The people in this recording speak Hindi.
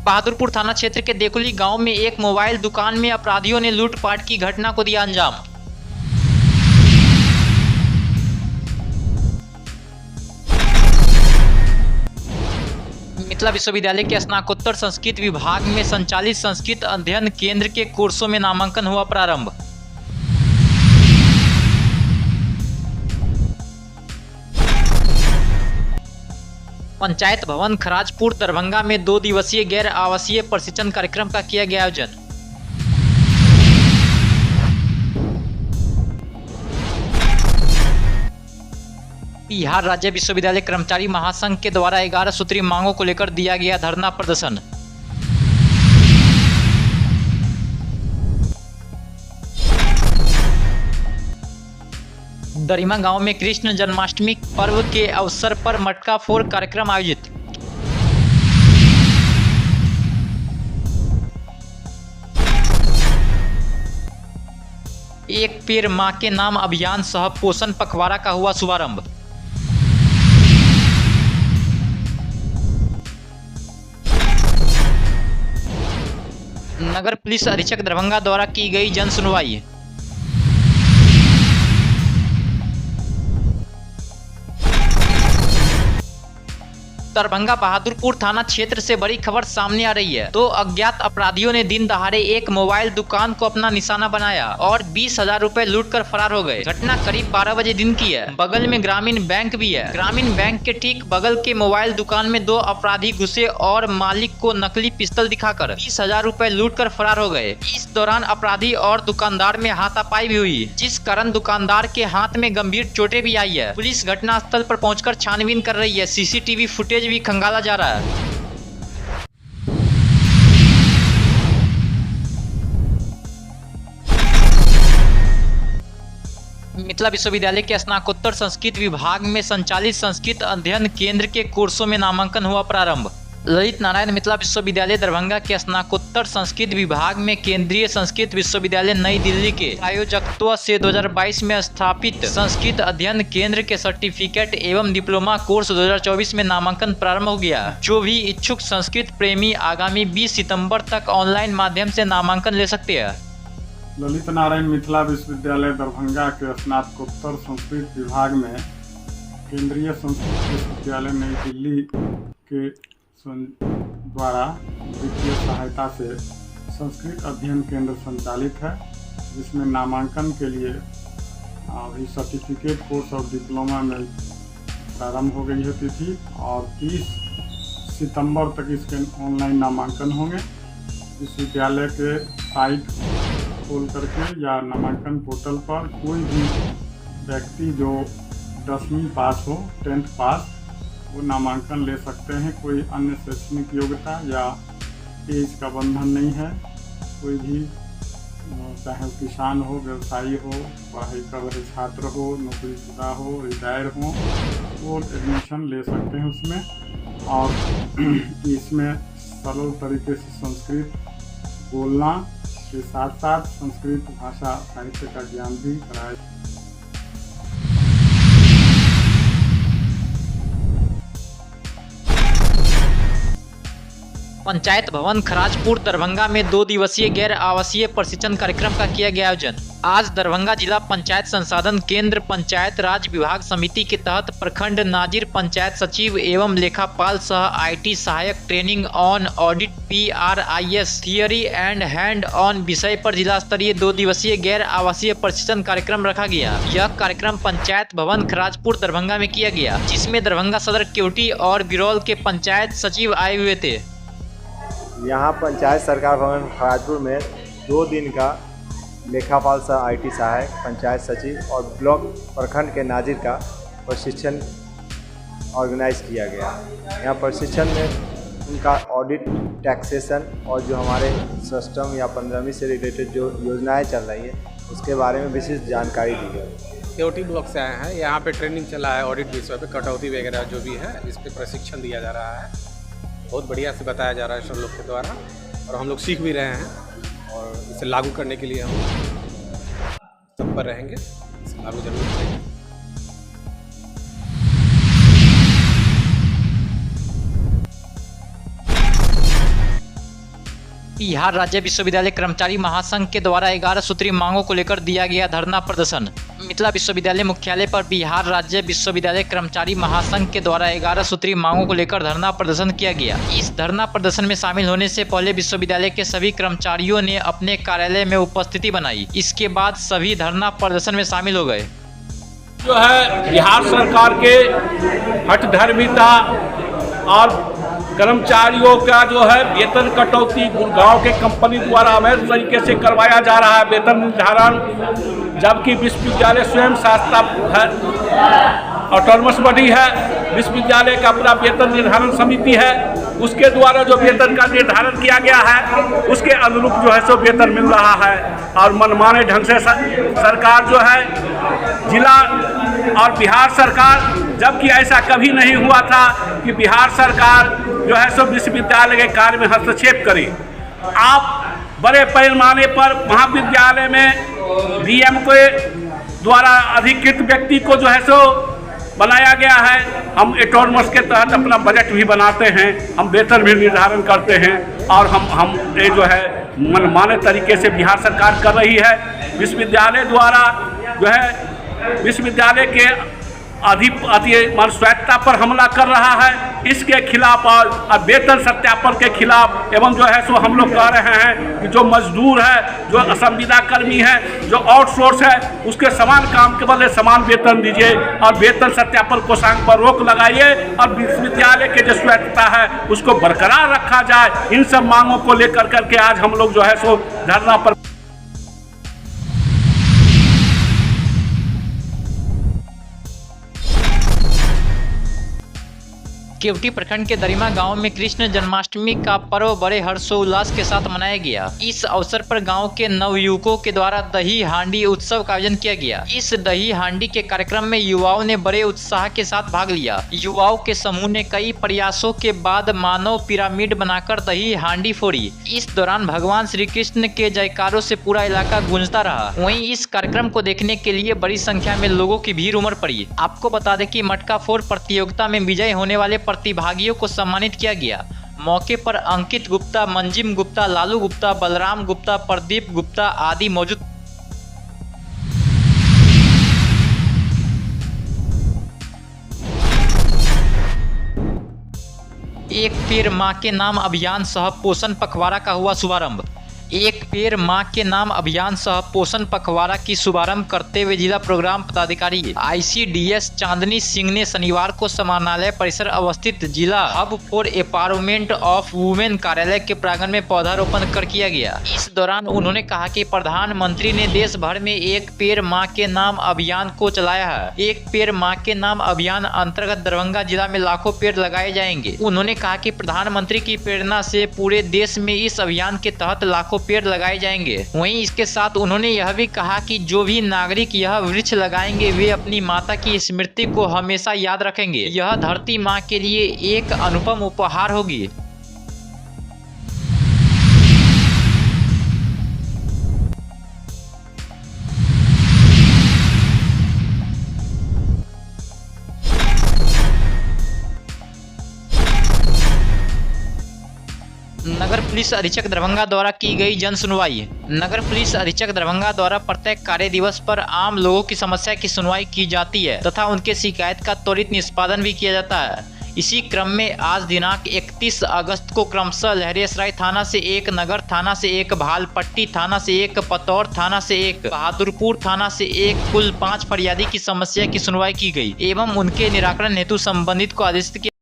बहादुरपुर थाना क्षेत्र के देकुली गांव में एक मोबाइल दुकान में अपराधियों ने लूटपाट की घटना को दिया अंजाम। मिथिला विश्वविद्यालय के स्नातकोत्तर संस्कृत विभाग में संचालित संस्कृत अध्ययन केंद्र के कोर्सों में नामांकन हुआ प्रारंभ। पंचायत भवन खराजपुर दरभंगा में 2 दिवसीय गैर आवासीय प्रशिक्षण कार्यक्रम का किया गया आयोजन। बिहार राज्य विश्वविद्यालय कर्मचारी महासंघ के द्वारा 11 सूत्रीय मांगों को लेकर दिया गया धरना प्रदर्शन। दरिमा गांव में कृष्ण जन्माष्टमी पर्व के अवसर पर मटका फोड़ कार्यक्रम आयोजित। एक पेड़ मां के नाम अभियान सह पोषण पखवाड़ा का हुआ शुभारंभ। नगर पुलिस अधीक्षक दरभंगा द्वारा की गई जन सुनवाई। दरभंगा बहादुरपुर थाना क्षेत्र से बड़ी खबर सामने आ रही है। 2 अज्ञात अपराधियों ने दिन दहाड़े एक मोबाइल दुकान को अपना निशाना बनाया और 20,000 रुपए लूट कर फरार हो गए। घटना करीब 12 बजे दिन की है। बगल में ग्रामीण बैंक भी है। ग्रामीण बैंक के ठीक बगल के मोबाइल दुकान में 2 अपराधी घुसे और मालिक को नकली पिस्तौल दिखाकर 20,000 रुपए लूट कर फरार हो गए। इस दौरान अपराधी और दुकानदार में हाथापाई भी हुई, जिस कारण दुकानदार के हाथ में गंभीर चोटें भी आई है। पुलिस घटनास्थल पर पहुंचकर छानबीन कर रही है। सीसीटीवी फुटेज भी खंगाला जा रहा है। मिथिला विश्वविद्यालय के स्नातकोत्तर संस्कृत विभाग में संचालित संस्कृत अध्ययन केंद्र के कोर्सों में नामांकन हुआ प्रारंभ। ललित नारायण मिथिला विश्वविद्यालय दरभंगा के स्नातकोत्तर संस्कृत विभाग में केंद्रीय संस्कृत विश्वविद्यालय नई दिल्ली के आयोजकत्व से 2022 में स्थापित संस्कृत अध्ययन केंद्र के सर्टिफिकेट एवं डिप्लोमा कोर्स 2024 में नामांकन प्रारंभ हो गया। जो भी इच्छुक संस्कृत प्रेमी आगामी 20 सितंबर तक ऑनलाइन माध्यम से नामांकन ले सकते हैं। ललित नारायण मिथिला विश्वविद्यालय दरभंगा के स्नातकोत्तर संस्कृत विभाग में केंद्रीय संस्कृत विश्वविद्यालय नई दिल्ली के द्वारा वित्तीय सहायता से संस्कृत अध्ययन केंद्र संचालित है, जिसमें नामांकन के लिए अभी सर्टिफिकेट कोर्स और डिप्लोमा में प्रारंभ हो गई है तिथि और 30 सितंबर तक इसके ऑनलाइन नामांकन होंगे। इस विद्यालय के साइट खोल करके या नामांकन पोर्टल पर कोई भी व्यक्ति जो 10वीं पास हो, 10th पास, वो नामांकन ले सकते हैं। कोई अन्य शैक्षणिक योग्यता या एज का बंधन नहीं है। कोई भी चाहे किसान हो, व्यवसायी हो, पढ़ाई कर रहे छात्र हो, नौकरीशुदा हो, रिटायर हो, वो एडमिशन ले सकते हैं उसमें। और इसमें सरल तरीके से संस्कृत बोलना के साथ साथ संस्कृत भाषा साहित्य का ज्ञान भी कराया। पंचायत भवन खराजपुर दरभंगा में 2 दिवसीय गैर आवासीय प्रशिक्षण कार्यक्रम का किया गया आयोजन। आज दरभंगा जिला पंचायत संसाधन केंद्र पंचायत राज विभाग समिति के तहत प्रखंड नाजिर पंचायत सचिव एवं लेखापाल सह IT सहायक training on audit PRIS theory and hand on विषय पर जिला स्तरीय 2 दिवसीय गैर आवासीय प्रशिक्षण कार्यक्रम रखा गया। यह कार्यक्रम पंचायत भवन खराजपुर दरभंगा में किया गया, जिसमें दरभंगा सदर केवटी और बिरौल के पंचायत सचिव आए हुए थे। यहाँ पंचायत सरकार भवन खराजपुर में 2 दिन का लेखापाल सह IT सहायक पंचायत सचिव और ब्लॉक प्रखंड के नाजिर का प्रशिक्षण ऑर्गेनाइज किया गया। यहाँ प्रशिक्षण में उनका ऑडिट, टैक्सेशन और जो हमारे सिस्टम या 15वीं से रिलेटेड जो योजनाएं चल रही है उसके बारे में विशेष जानकारी दी गई। केवटी ब्लॉक से आए हैं। यहाँ पे ट्रेनिंग चला है ऑडिट विषय पे, कटौती वगैरह जो भी है इस पर प्रशिक्षण दिया जा रहा है। बहुत बढ़िया से बताया जा रहा है सब लोग के द्वारा और हम लोग सीख भी रहे हैं और इसे लागू करने के लिए हम तत्पर रहेंगे। इसे लागू जरूर करेंगे। बिहार राज्य विश्वविद्यालय कर्मचारी महासंघ के द्वारा 11 सूत्रीय मांगों को लेकर दिया गया धरना प्रदर्शन। मिथिला विश्वविद्यालय मुख्यालय पर बिहार राज्य विश्वविद्यालय कर्मचारी महासंघ के द्वारा 11 सूत्रीय मांगों को लेकर धरना प्रदर्शन किया गया। इस धरना प्रदर्शन में शामिल होने से पहले विश्वविद्यालय के सभी कर्मचारियों ने अपने कार्यालय में उपस्थिति बनाई। इसके बाद सभी धरना प्रदर्शन में शामिल हो गए। जो है बिहार सरकार के हठधर्मिता और कर्मचारियों का जो है वेतन कटौती गुड़गांव के कंपनी द्वारा अवैध तरीके से करवाया जा रहा है वेतन निर्धारण, जबकि विश्वविद्यालय स्वयं शास्त्र है, ऑटोनमस बॉडी है, विश्वविद्यालय का अपना वेतन निर्धारण समिति है, उसके द्वारा जो वेतन का निर्धारण किया गया है उसके अनुरूप जो है सो वेतन मिल रहा है। और मनमाने ढंग से सरकार जो है जिला और बिहार सरकार, जबकि ऐसा कभी नहीं हुआ था कि बिहार सरकार जो है सो विश्वविद्यालय के कार्य में हस्तक्षेप करे। आप बड़े पैमाने पर महाविद्यालय में डीएम के द्वारा अधिकृत व्यक्ति को जो है सो बनाया गया है। हम ऑटोनमस के तहत अपना बजट भी बनाते हैं, हम वेतन भी निर्धारण करते हैं और हम ये जो है मनमाने तरीके से बिहार सरकार कर रही है। विश्वविद्यालय द्वारा जो है विश्वविद्यालय के स्वायत्ता पर हमला कर रहा है। इसके खिलाफ और वेतन सत्यापन के खिलाफ एवं जो है सो हम लोग कह रहे हैं कि जो मजदूर है, जो असंविदा कर्मी है, जो आउटसोर्स है, उसके समान काम के बदले समान वेतन दीजिए और वेतन सत्यापन कोषांग पर रोक लगाइए और विश्वविद्यालय के जो स्वायत्ता है उसको बरकरार रखा जाए। इन सब मांगों को लेकर करके आज हम लोग जो है सो धरना पर केवटी प्रखंड के दरिमा गांव में कृष्ण जन्माष्टमी का पर्व बड़े हर्षोल्लास के साथ मनाया गया। इस अवसर पर गांव के नवयुवकों के द्वारा दही हांडी उत्सव का आयोजन किया गया। इस दही हांडी के कार्यक्रम में युवाओं ने बड़े उत्साह के साथ भाग लिया। युवाओं के समूह ने कई प्रयासों के बाद मानव पिरामिड बनाकर दही हांडी फोड़ी। इस दौरान भगवान श्री कृष्ण के जयकारों से पूरा इलाका गूंजता रहा। वहीं इस कार्यक्रम को देखने के लिए बड़ी संख्या में लोगों की भीड़ उमड़ पड़ी। आपको बता दें कि मटका फोड़ प्रतियोगिता में विजयी होने वाले प्रतिभागियों को सम्मानित किया गया। मौके पर अंकित गुप्ता, मंजिम गुप्ता, लालू गुप्ता, बलराम गुप्ता, प्रदीप गुप्ता आदि मौजूद। एक पेड़ मां के नाम अभियान सह पोषण पखवाड़ा का हुआ शुभारंभ। एक पेड़ मां के नाम अभियान सह पोषण पखवाड़ा की शुभारंभ करते हुए जिला प्रोग्राम पदाधिकारी ICDS चांदनी सिंह ने शनिवार को समाहरणालय परिसर अवस्थित जिला hub for empowerment of women कार्यालय के प्रांगण में पौधारोपण कर किया गया। इस दौरान उन्होंने कहा कि प्रधानमंत्री ने देश भर में एक पेड़ मां के नाम अभियान को चलाया है। एक पेड़ मां के नाम अभियान अंतर्गत दरभंगा जिला में लाखों पेड़ लगाए जाएंगे। उन्होंने कहा कि प्रधानमंत्री की प्रेरणा से पूरे देश में इस अभियान के तहत लाखों पेड़ लगाए जाएंगे। वहीं इसके साथ उन्होंने यह भी कहा कि जो भी नागरिक यह वृक्ष लगाएंगे वे अपनी माता की स्मृति को हमेशा याद रखेंगे। यह धरती माँ के लिए एक अनुपम उपहार होगी। नगर पुलिस अधीक्षक दरभंगा द्वारा की गई जन सुनवाई। नगर पुलिस अधीक्षक दरभंगा द्वारा प्रत्येक कार्य दिवस पर आम लोगों की समस्या की सुनवाई की जाती है तथा उनके शिकायत का त्वरित निष्पादन भी किया जाता है। इसी क्रम में आज दिनांक 31 अगस्त को क्रमशः लहरियासराय थाना से एक, नगर थाना से एक, भालपट्टी थाना से एक, पतौर थाना से एक, बहादुरपुर थाना से एक, कुल 5 फरियादी की समस्या की सुनवाई की गई एवं उनके निराकरण हेतु संबंधित को आदेशित किया।